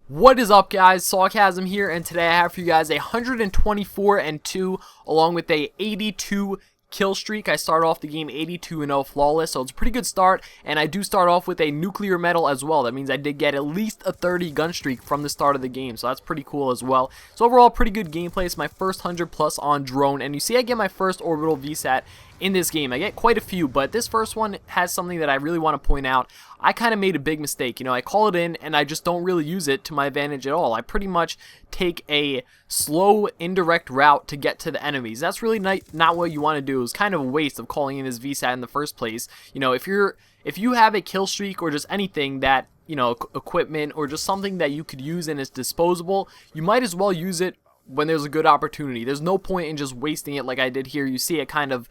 What is up, guys? Sawcasm here, and today I have for you guys a 124-2 along with a 82 kill streak. I start off the game 82-0 flawless, so it's a pretty good start, and I do start off with a nuclear medal as well. That means I did get at least a 30 gun streak from the start of the game, so that's pretty cool as well. So overall, pretty good gameplay. It's my first 100 plus on drone, and you see I get my first orbital VSAT in this game. I get quite a few, but this first one has something that I really want to point out. I kind of made a big mistake. I call it in and I just don't really use it to my advantage at all. I pretty much take a slow indirect route to get to the enemies. That's really not what you want to do. It's kind of a waste of calling in this VSAT in the first place. If you have a kill streak or just anything that, equipment or just something that you could use and is disposable, you might as well use it when there's a good opportunity. There's no point in just wasting it like I did here. You see it kind of,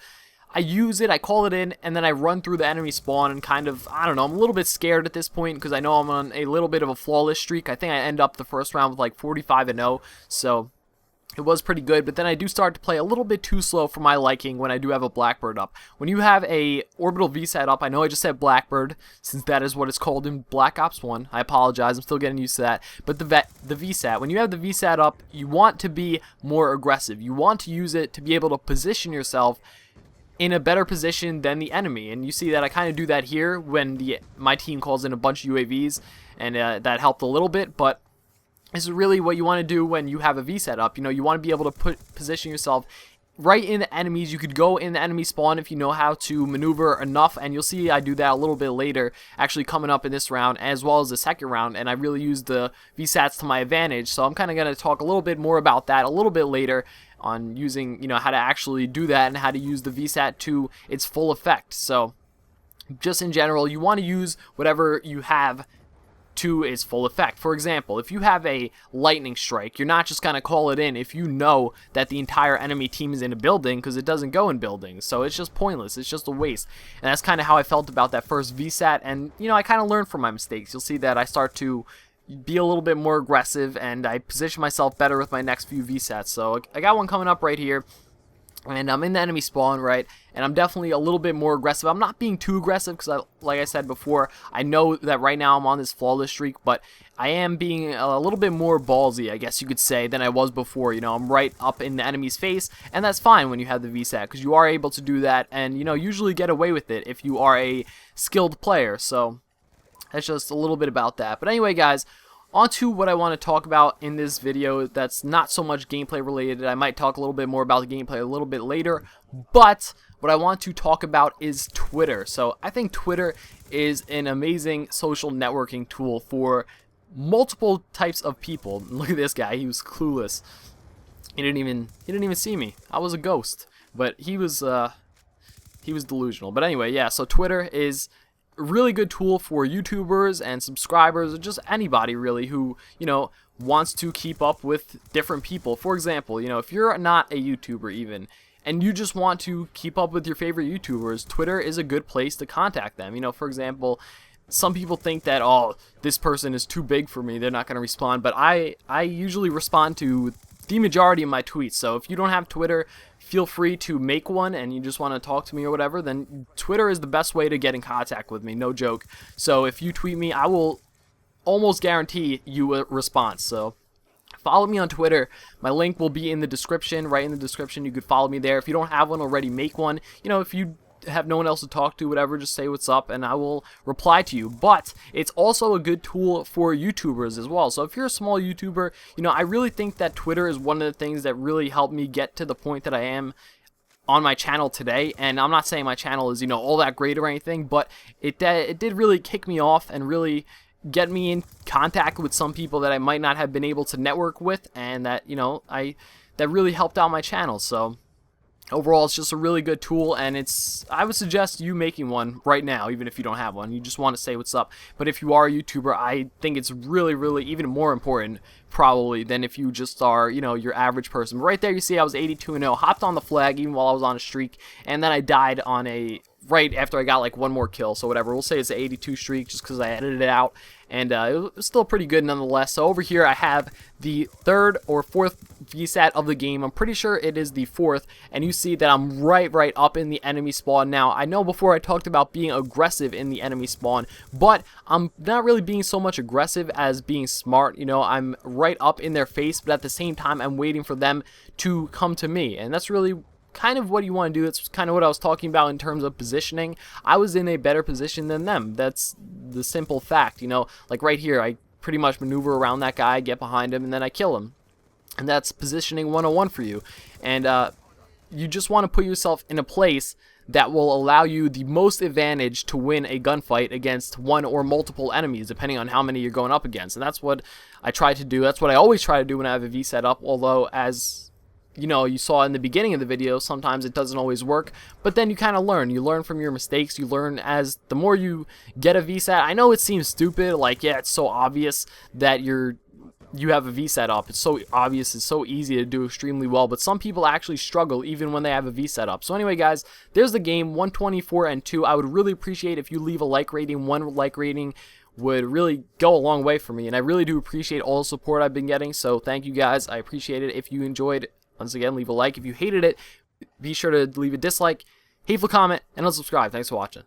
I use it, I call it in, and then I run through the enemy spawn and kind of, I don't know, I'm a little bit scared at this point because I know I'm on a little bit of a flawless streak. I think I end up the first round with like 45-0, so it was pretty good, but then I do start to play a little bit too slow for my liking when I do have a Blackbird up. When you have a orbital VSAT up, I know I just said Blackbird, since that is what it's called in Black Ops 1. I apologize, I'm still getting used to that. But the VSAT, when you have the VSAT up, you want to be more aggressive. You want to use it to be able to position yourself in a better position than the enemy, and you see that I kind of do that here when my team calls in a bunch of UAVs, and that helped a little bit, but this is really what you want to do when you have a VSAT up. You want to be able to position yourself right in the enemies. You could go in the enemy spawn if you know how to maneuver enough, and you'll see I do that a little bit later, actually coming up in this round as well as the second round, and I really use the VSATs to my advantage. So I'm kind of going to talk a little bit more about that a little bit later on using, how to actually do that and how to use the VSAT to its full effect. So just in general, you want to use whatever you have to its full effect. For example, if you have a lightning strike, you're not just going to call it in if you know that the entire enemy team is in a building, because it doesn't go in buildings, so it's just pointless, it's just a waste. And that's kind of how I felt about that first VSAT, and I kind of learned from my mistakes. You'll see that I start to be a little bit more aggressive, and I position myself better with my next few VSATs. So I got one coming up right here, and I'm in the enemy spawn, right, and I'm definitely a little bit more aggressive. I'm not being too aggressive because, like I said before, I know that right now I'm on this flawless streak, but I am being a little bit more ballsy, I guess you could say, than I was before. I'm right up in the enemy's face, and that's fine when you have the VSAT, because you are able to do that and, usually get away with it if you are a skilled player. So that's just a little bit about that. But anyway, guys, on to what I want to talk about in this video that's not so much gameplay related. I might talk a little bit more about the gameplay a little bit later, but what I want to talk about is Twitter. So I think Twitter is an amazing social networking tool for multiple types of people. Look at this guy, he was clueless. He didn't even see me. I was a ghost, but he was delusional. But anyway, yeah, so Twitter is really good tool for YouTubers and subscribers, or just anybody really who wants to keep up with different people. For example, if you're not a YouTuber even and you just want to keep up with your favorite YouTubers, Twitter is a good place to contact them. For example, some people think that, oh, this person is too big for me, they're not going to respond, but I usually respond to the majority of my tweets. So if you don't have Twitter, feel free to make one, and you just want to talk to me or whatever, then Twitter is the best way to get in contact with me, no joke. So if you tweet me, I will almost guarantee you a response. So follow me on Twitter. My link will be in the description, right in the description. You could follow me there. If you don't have one already, make one. If you have no one else to talk to, whatever, just say what's up and I will reply to you. But it's also a good tool for YouTubers as well. So if you're a small YouTuber, I really think that Twitter is one of the things that really helped me get to the point that I am on my channel today. And I'm not saying my channel is all that great or anything, but it did really kick me off and really get me in contact with some people that I might not have been able to network with, and that that really helped out my channel. So overall, it's just a really good tool, and I would suggest you making one right now, even if you don't have one. You just want to say what's up. But if you are a YouTuber, I think it's really, really even more important, probably, than if you just are, your average person. But right there, you see I was 82-0, hopped on the flag even while I was on a streak, and then I died on a right after I got like one more kill, so whatever, we'll say it's an 82 streak just because I edited it out, and it was still pretty good nonetheless. So over here I have the 3rd or 4th VSAT of the game. I'm pretty sure it is the 4th, and you see that I'm right up in the enemy spawn. Now I know before I talked about being aggressive in the enemy spawn, but I'm not really being so much aggressive as being smart. You know, I'm right up in their face, but at the same time I'm waiting for them to come to me, and that's really kind of what you want to do. That's kind of what I was talking about in terms of positioning. I was in a better position than them. That's the simple fact, you know. Like right here, I pretty much maneuver around that guy, get behind him, and then I kill him. And that's positioning 101 for you. And you just want to put yourself in a place that will allow you the most advantage to win a gunfight against one or multiple enemies, depending on how many you're going up against. And that's what I try to do. That's what I always try to do when I have a V set up, although as you know, you saw in the beginning of the video, sometimes it doesn't always work, but then you kind of learn. You learn from your mistakes. You learn as the more you get a VSAT. I know it seems stupid, like, yeah, it's so obvious that you have a VSAT up. It's so obvious, it's so easy to do extremely well, but some people actually struggle even when they have a VSAT up. So anyway, guys, there's the game, 124-2. I would really appreciate if you leave a like rating. One like rating would really go a long way for me, and I really do appreciate all the support I've been getting, so thank you guys. I appreciate it. If you enjoyed, once again, leave a like. If you hated it, be sure to leave a dislike, hateful comment, and unsubscribe. Thanks for watching.